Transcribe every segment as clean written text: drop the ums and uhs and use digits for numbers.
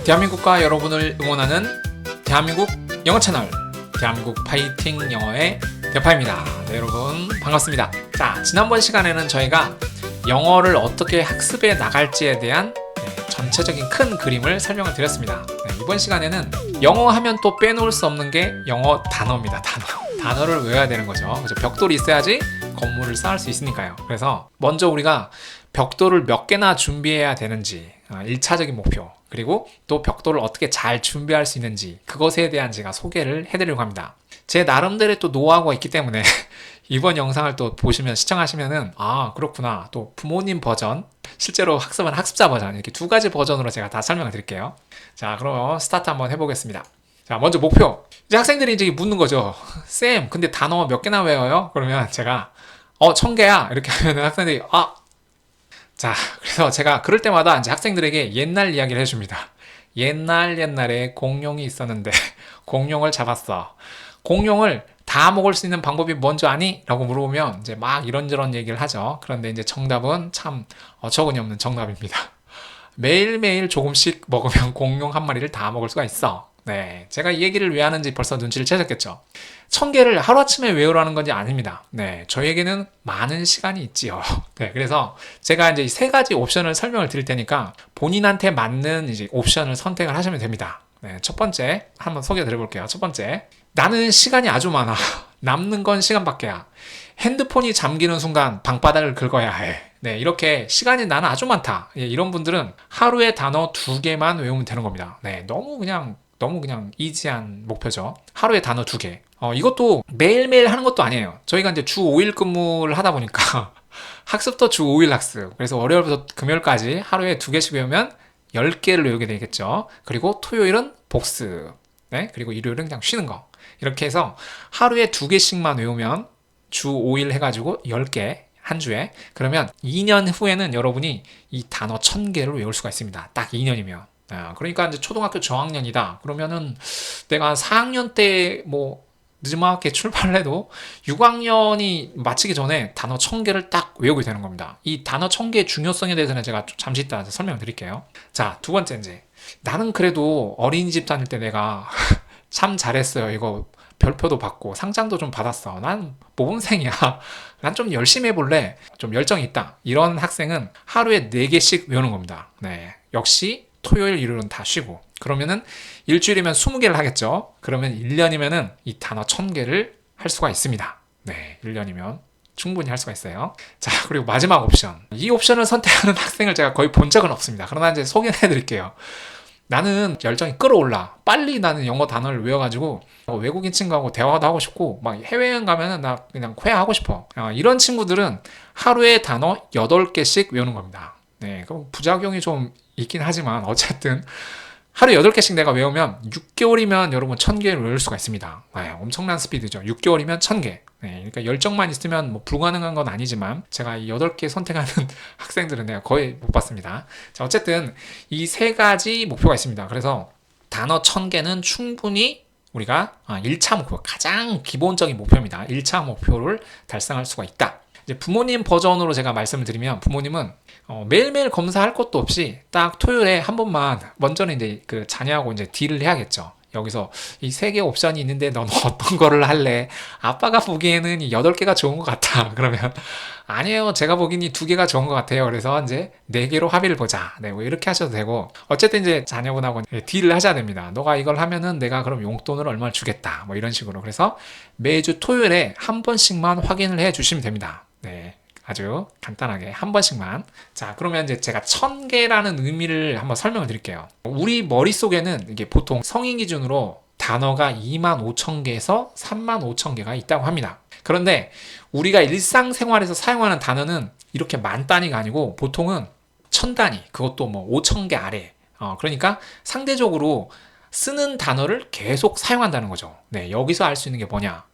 대한민국과 여러분을 응원하는 대한민국 영어 채널 대한민국 파이팅 영어의 대파입니다. 네, 여러분 반갑습니다. 자, 지난번 시간에는 저희가 영어를 어떻게 학습해 나갈지에 대한 전체적인 큰 그림을 설명을 드렸습니다. 이번 시간에는 영어 하면 또 빼놓을 수 없는 게 영어 단어입니다. 단어를 외워야 되는 거죠. 그래서 벽돌이 있어야지 건물을 쌓을 수 있으니까요. 그래서 먼저 우리가 벽돌을 몇 개나 준비해야 되는지 1차적인 목표, 그리고 또 벽돌을 어떻게 잘 준비할 수 있는지 그것에 대한 제가 소개를 해드리려고 합니다. 제 나름대로의 또 노하우가 있기 때문에 이번 영상을 또 보시면 시청하시면은 그렇구나, 또 부모님 버전, 실제로 학습은 학습자 버전, 이렇게 두 가지 버전으로 제가 다 설명을 드릴게요. 자, 그럼 스타트 한번 해보겠습니다. 자, 먼저 목표. 이제 학생들이 이제 묻는 거죠. 쌤, 근데 단어 몇 개나 외워요? 그러면 제가 1000개야 이렇게 하면 학생들이 자, 그래서 제가 그럴 때마다 이제 학생들에게 옛날 이야기를 해줍니다. 옛날에 공룡이 있었는데 공룡을 잡았어. 공룡을 다 먹을 수 있는 방법이 뭔지 아니? 라고 물어보면 이제 막 이런저런 얘기를 하죠. 그런데 이제 정답은 참 어처구니 없는 정답입니다. 매일매일 조금씩 먹으면 공룡 한 마리를 다 먹을 수가 있어. 네, 제가 이 얘기를 왜 하는지 벌써 눈치를 채셨겠죠. 1000개를 하루아침에 외우라는 건지 아닙니다. 네, 저에게는 많은 시간이 있지요. 네, 그래서 제가 이제 세 가지 옵션을 설명을 드릴 테니까 본인한테 맞는 이제 옵션을 선택을 하시면 됩니다. 네, 첫 번째 한번 소개해 드려볼게요. 첫 번째, 나는 시간이 아주 많아. 남는 건 시간밖에야. 핸드폰이 잠기는 순간 방바닥을 긁어야 해. 네, 이렇게 시간이 나는 아주 많다. 이런 분들은 하루에 단어 2개만 외우면 되는 겁니다. 네, 너무 그냥 이지한 목표죠. 하루에 단어 2개. 이것도 매일매일 하는 것도 아니에요. 저희가 이제 주 5일 근무를 하다 보니까 학습도 주 5일 학습. 그래서 월요일부터 금요일까지 하루에 2개씩 외우면 10개를 외우게 되겠죠. 그리고 토요일은 복습. 네, 그리고 일요일은 그냥 쉬는 거. 이렇게 해서 하루에 2개씩만 외우면 주 5일 해가지고 10개 한 주에. 그러면 2년 후에는 여러분이 이 단어 1000개를 외울 수가 있습니다. 딱 2년이면. 그러니까 이제 초등학교 저학년이다. 그러면은 내가 4학년 때 늦지막하게 출발을 해도 6학년이 마치기 전에 단어 1000개를 딱 외우게 되는 겁니다. 이 단어 1000개의 중요성에 대해서는 제가 잠시 이따 설명을 드릴게요. 자, 두 번째, 이제 나는 그래도 어린이집 다닐 때 내가 참 잘했어요. 이거 별표도 받고 상장도 좀 받았어. 난 모범생이야. 난 좀 열심히 해볼래. 좀 열정이 있다. 이런 학생은 하루에 4개씩 외우는 겁니다. 네, 역시 토요일, 일요일은 다 쉬고. 그러면은 일주일이면 20개를 하겠죠. 그러면 1년이면은 이 단어 1000개를 할 수가 있습니다. 네, 1년이면 충분히 할 수가 있어요. 자, 그리고 마지막 옵션. 이 옵션을 선택하는 학생을 제가 거의 본 적은 없습니다. 그러나 이제 소개해 드릴게요. 나는 열정이 끌어올라. 빨리 나는 영어 단어를 외워가지고 외국인 친구하고 대화도 하고 싶고 막 해외여행 가면은 나 그냥 회화하고 싶어. 이런 친구들은 하루에 단어 8개씩 외우는 겁니다. 네, 그럼 부작용이 좀 있긴 하지만 어쨌든 하루 8개씩 내가 외우면 6개월이면 여러분 1000개를 외울 수가 있습니다. 네, 엄청난 스피드죠. 6개월이면 1000개. 네, 그러니까 열정만 있으면 불가능한 건 아니지만 제가 이 8개 선택하는 학생들은 내가 거의 못 봤습니다. 자, 어쨌든 이 세 가지 목표가 있습니다. 그래서 단어 1000개는 충분히 우리가 1차 목표, 가장 기본적인 목표입니다. 1차 목표를 달성할 수가 있다. 이제 부모님 버전으로 제가 말씀을 드리면, 부모님은 매일매일 검사할 것도 없이 딱 토요일에 한 번만 먼저는 이제 그 자녀하고 이제 딜을 해야겠죠. 여기서 이 3개 옵션이 있는데 너는 어떤 거를 할래? 아빠가 보기에는 이 8개가 좋은 것 같아. 그러면 아니에요, 제가 보기엔 이 2개가 좋은 것 같아요. 그래서 이제 4개로 합의를 보자. 네, 이렇게 하셔도 되고, 어쨌든 이제 자녀분하고 딜을 하셔야 됩니다. 너가 이걸 하면은 내가 그럼 용돈을 얼마를 주겠다. 이런 식으로. 그래서 매주 토요일에 한 번씩만 확인을 해 주시면 됩니다. 네, 아주 간단하게 한 번씩만. 자, 그러면 이제 제가 1000개라는 의미를 한번 설명을 드릴게요. 우리 머릿속에는 이게 보통 성인 기준으로 단어가 25,000개에서 35,000개가 있다고 합니다. 그런데 우리가 일상생활에서 사용하는 단어는 이렇게 만 단위가 아니고 보통은 1000단위, 그것도 5000개 아래. 그러니까 상대적으로 쓰는 단어를 계속 사용한다는 거죠. 네, 여기서 알 수 있는 게 뭐냐?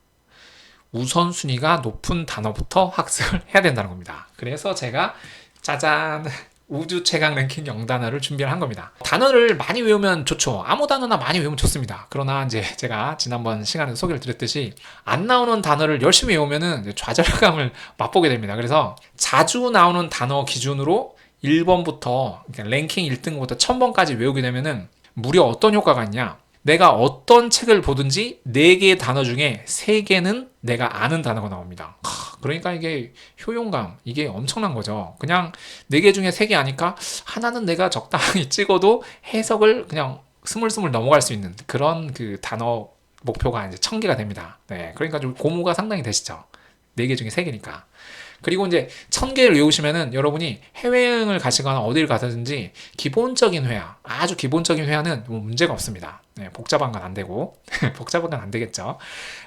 우선순위가 높은 단어부터 학습을 해야 된다는 겁니다. 그래서 제가 짜잔, 우주 최강 랭킹 0단어를 준비를 한 겁니다. 단어를 많이 외우면 좋죠. 아무 단어나 많이 외우면 좋습니다. 그러나 이제 제가 지난번 시간에 소개를 드렸듯이 안 나오는 단어를 열심히 외우면은 좌절감을 맛보게 됩니다. 그래서 자주 나오는 단어 기준으로 1번부터 랭킹 1등부터 1000번까지 외우게 되면은 무려 어떤 효과가 있냐? 내가 어떤 책을 보든지 4개의 단어 중에 3개는 내가 아는 단어가 나옵니다. 그러니까 이게 효용감, 이게 엄청난 거죠. 그냥 4개 중에 3개 아니까 하나는 내가 적당히 찍어도 해석을 그냥 스물스물 넘어갈 수 있는 그런 그 단어 목표가 이제 1000개가 됩니다. 네, 그러니까 좀 고무가 상당히 되시죠. 4개 중에 3개니까. 그리고 이제 1000개를 외우시면은 여러분이 해외여행을 가시거나 어딜 가든지 기본적인 회화, 아주 기본적인 회화는 뭐 문제가 없습니다. 네, 복잡한 건 안 되고, 복잡한 건 안 되겠죠.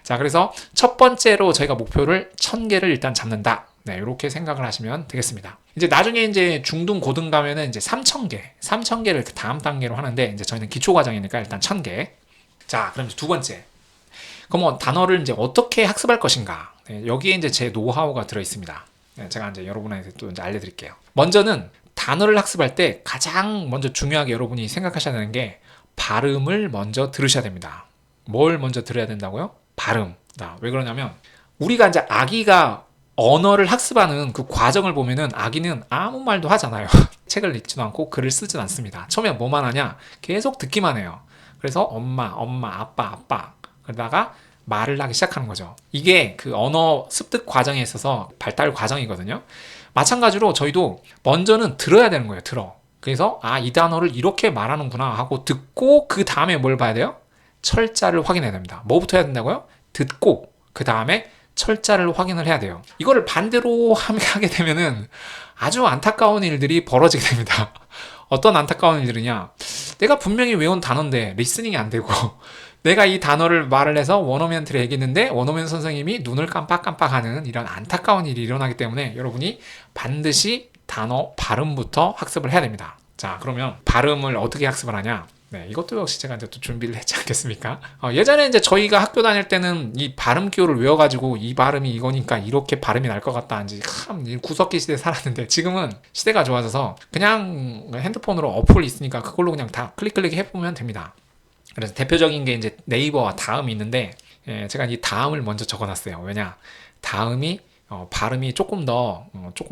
자, 그래서 첫 번째로 저희가 목표를 1000개를 일단 잡는다. 네, 이렇게 생각을 하시면 되겠습니다. 이제 나중에 이제 중등 고등 가면은 이제 3000개를 그 다음 단계로 하는데, 이제 저희는 기초 과정이니까 일단 1000개. 자, 그럼 두 번째. 그럼 뭐 단어를 이제 어떻게 학습할 것인가? 네, 여기에 이제 제 노하우가 들어 있습니다. 네, 제가 이제 여러분한테 또 이제 알려드릴게요. 먼저는 단어를 학습할 때 가장 먼저 중요하게 여러분이 생각하셔야 되는 게 발음을 먼저 들으셔야 됩니다. 뭘 먼저 들어야 된다고요? 발음. 왜 그러냐면 우리가 이제 아기가 언어를 학습하는 그 과정을 보면은 아기는 아무 말도 하잖아요. 책을 읽지도 않고 글을 쓰진 않습니다. 처음에 뭐만 하냐? 계속 듣기만 해요. 그래서 엄마, 아빠 그러다가 말을 하기 시작하는 거죠. 이게 그 언어 습득 과정에 있어서 발달 과정이거든요. 마찬가지로 저희도 먼저는 들어야 되는 거예요. 그래서 이 단어를 이렇게 말하는구나 하고 듣고 그 다음에 뭘 봐야 돼요? 철자를 확인해야 됩니다. 뭐부터 해야 된다고요? 듣고 그 다음에 철자를 확인을 해야 돼요. 이거를 반대로 하게 되면은 아주 안타까운 일들이 벌어지게 됩니다. 어떤 안타까운 일들이냐? 내가 분명히 외운 단어인데 리스닝이 안 되고 내가 이 단어를 말을 해서 원어민한테 얘기했는데 원어민 선생님이 눈을 깜빡깜빡하는 이런 안타까운 일이 일어나기 때문에 여러분이 반드시 단어 발음부터 학습을 해야 됩니다. 자, 그러면 발음을 어떻게 학습을 하냐? 네, 이것도 역시 제가 이제 또 준비를 했지 않겠습니까? 예전에 이제 저희가 학교 다닐 때는 이 발음 기호를 외워가지고 이 발음이 이거니까 이렇게 발음이 날 것 같다. 이제 참 구석기 시대에 살았는데 지금은 시대가 좋아져서 그냥 핸드폰으로 어플이 있으니까 그걸로 그냥 다 클릭 해보면 됩니다. 그래서 대표적인 게 이제 네이버와 다음이 있는데 제가 이 다음을 먼저 적어놨어요. 왜냐? 다음이 발음이 조금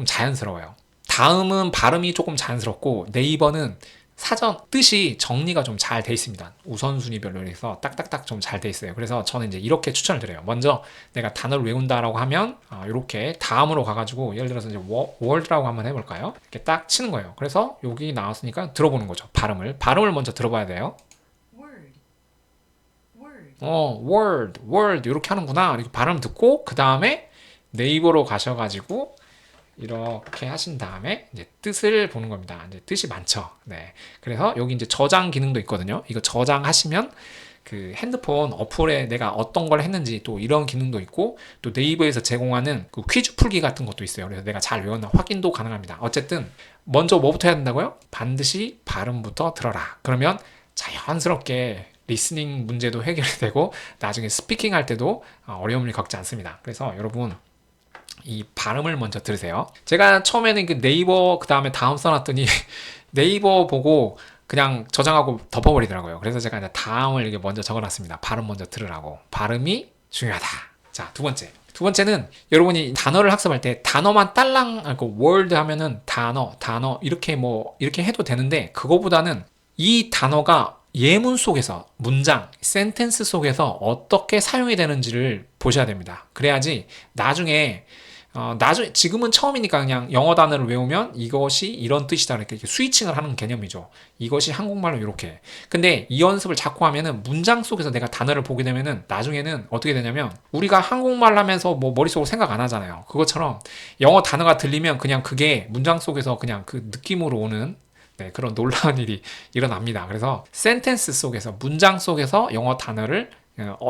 자연스러워요. 다음은 발음이 조금 자연스럽고 네이버는 사전 뜻이 정리가 좀 잘 돼 있습니다. 우선순위별로 해서 딱딱딱 좀 잘 돼 있어요. 그래서 저는 이제 이렇게 추천을 드려요. 먼저 내가 단어를 외운다라고 하면 이렇게 다음으로 가가지고 예를 들어서 이제 월드라고 한번 해볼까요? 이렇게 딱 치는 거예요. 그래서 여기 나왔으니까 들어보는 거죠. 발음을 먼저 들어봐야 돼요. word 이렇게 하는구나. 이렇게 발음 듣고 그 다음에 네이버로 가셔가지고 이렇게 하신 다음에 이제 뜻을 보는 겁니다. 이제 뜻이 많죠. 네. 그래서 여기 이제 저장 기능도 있거든요. 이거 저장하시면 그 핸드폰 어플에 내가 어떤 걸 했는지 또 이런 기능도 있고 또 네이버에서 제공하는 그 퀴즈 풀기 같은 것도 있어요. 그래서 내가 잘 외웠나 확인도 가능합니다. 어쨌든 먼저 뭐부터 해야 된다고요? 반드시 발음부터 들어라. 그러면 자연스럽게 리스닝 문제도 해결이 되고 나중에 스피킹 할 때도 어려움을 겪지 않습니다. 그래서 여러분 이 발음을 먼저 들으세요. 제가 처음에는 그 네이버 그 다음에 다음 써놨더니 네이버 보고 그냥 저장하고 덮어버리더라고요. 그래서 제가 이제 다음을 이렇게 먼저 적어놨습니다. 발음 먼저 들으라고. 발음이 중요하다. 자, 두 번째는 여러분이 단어를 학습할 때 단어만 딸랑 word 하면은 단어 이렇게 해도 되는데 그거보다는 이 단어가 예문 속에서 문장, 센텐스 속에서 어떻게 사용이 되는지를 보셔야 됩니다. 그래야지 나중에 지금은 처음이니까 그냥 영어 단어를 외우면 이것이 이런 뜻이다 이렇게 스위칭을 하는 개념이죠. 이것이 한국말로 이렇게. 근데 이 연습을 자꾸 하면은 문장 속에서 내가 단어를 보게 되면은 나중에는 어떻게 되냐면 우리가 한국말 하면서 뭐 머릿속으로 생각 안 하잖아요. 그것처럼 영어 단어가 들리면 그냥 그게 문장 속에서 그냥 그 느낌으로 오는 그런 놀라운 일이 일어납니다. 그래서 센텐스 속에서 문장 속에서 영어 단어를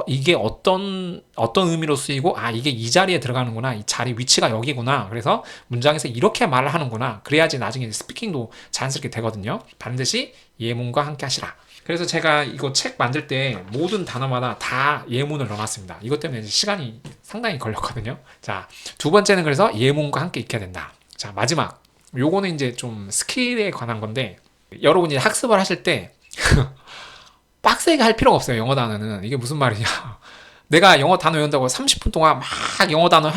이게 어떤 의미로 쓰이고 이게 이 자리에 들어가는구나. 이 자리 위치가 여기구나. 그래서 문장에서 이렇게 말을 하는구나. 그래야지 나중에 스피킹도 자연스럽게 되거든요. 반드시 예문과 함께 하시라. 그래서 제가 이거 책 만들 때 모든 단어마다 다 예문을 넣어놨습니다. 이것 때문에 시간이 상당히 걸렸거든요. 자, 두 번째는 그래서 예문과 함께 익혀야 된다. 자, 마지막. 요거는 이제 좀 스킬에 관한 건데 여러분이 학습을 하실 때 빡세게 할 필요가 없어요. 영어 단어는. 이게 무슨 말이냐. 내가 영어 단어 외운다고 30분 동안 막 영어 단어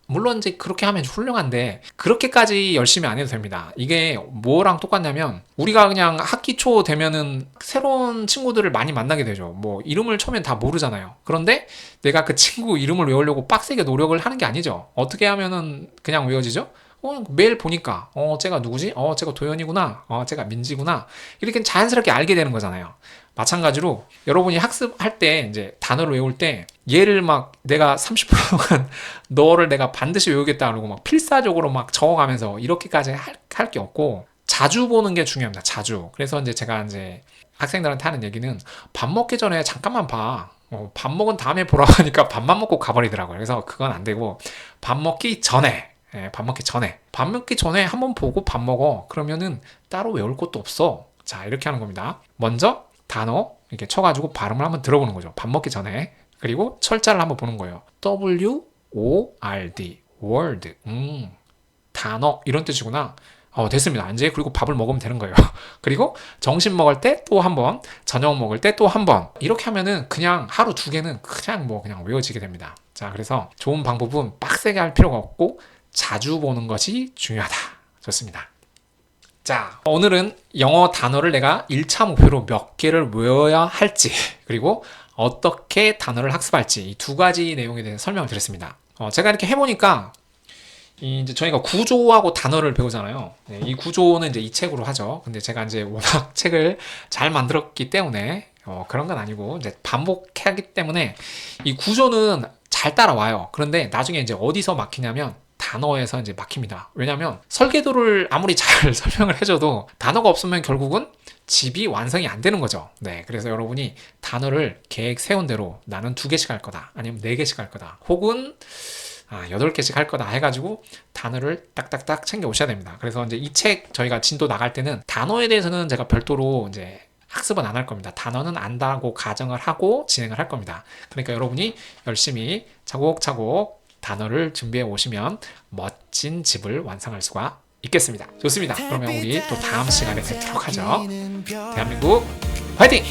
물론 이제 그렇게 하면 훌륭한데 그렇게까지 열심히 안 해도 됩니다. 이게 뭐랑 똑같냐면 우리가 그냥 학기 초 되면은 새로운 친구들을 많이 만나게 되죠. 뭐 이름을 처음엔 다 모르잖아요. 그런데 내가 그 친구 이름을 외우려고 빡세게 노력을 하는 게 아니죠. 어떻게 하면은 그냥 외워지죠? 매일 보니까 쟤가 누구지? 쟤가 도현이구나. 쟤가 민지구나. 이렇게 자연스럽게 알게 되는 거잖아요. 마찬가지로 여러분이 학습할 때 이제 단어를 외울 때 얘를 막 내가 30분 동안 너를 내가 반드시 외우겠다 그러고 막 필사적으로 막 적어가면서 이렇게까지 할 게 없고 자주 보는 게 중요합니다. 자주. 그래서 이제 제가 이제 학생들한테 하는 얘기는 밥 먹기 전에 잠깐만 봐. 밥 먹은 다음에 보라고 하니까 밥만 먹고 가버리더라고요. 그래서 그건 안 되고 밥 먹기 전에 밥 먹기 전에 한번 보고 밥 먹어. 그러면은 따로 외울 것도 없어. 자, 이렇게 하는 겁니다. 먼저 단어 이렇게 쳐가지고 발음을 한번 들어보는 거죠. 밥 먹기 전에. 그리고 철자를 한번 보는 거예요. W-O-R-D word. 단어 이런 뜻이구나. 됐습니다. 이제 그리고 밥을 먹으면 되는 거예요. 그리고 점심 먹을 때 또 한 번, 저녁 먹을 때 또 한 번. 이렇게 하면은 그냥 하루 두 개는 그냥 외워지게 됩니다. 자, 그래서 좋은 방법은 빡세게 할 필요가 없고 자주 보는 것이 중요하다. 좋습니다. 자, 오늘은 영어 단어를 내가 1차 목표로 몇 개를 외워야 할지, 그리고 어떻게 단어를 학습할지 이 두 가지 내용에 대해서 설명을 드렸습니다. 제가 이렇게 해보니까 이제 저희가 구조하고 단어를 배우잖아요. 네, 이 구조는 이제 이 책으로 하죠. 근데 제가 이제 워낙 책을 잘 만들었기 때문에 그런 건 아니고 이제 반복하기 때문에 이 구조는 잘 따라와요. 그런데 나중에 이제 어디서 막히냐면 단어에서 이제 막힙니다. 왜냐하면 설계도를 아무리 잘 설명을 해줘도 단어가 없으면 결국은 집이 완성이 안 되는 거죠. 네, 그래서 여러분이 단어를 계획 세운 대로 나는 2개씩 할 거다. 아니면 4개씩 할 거다. 혹은 8개씩 할 거다 해가지고 단어를 딱딱딱 챙겨 오셔야 됩니다. 그래서 이제 이 책 저희가 진도 나갈 때는 단어에 대해서는 제가 별도로 이제 학습은 안 할 겁니다. 단어는 안다고 가정을 하고 진행을 할 겁니다. 그러니까 여러분이 열심히 차곡차곡 단어를 준비해 오시면 멋진 집을 완성할 수가 있겠습니다. 좋습니다. 그러면 우리 또 다음 시간에 뵙도록 하죠. 대한민국 화이팅!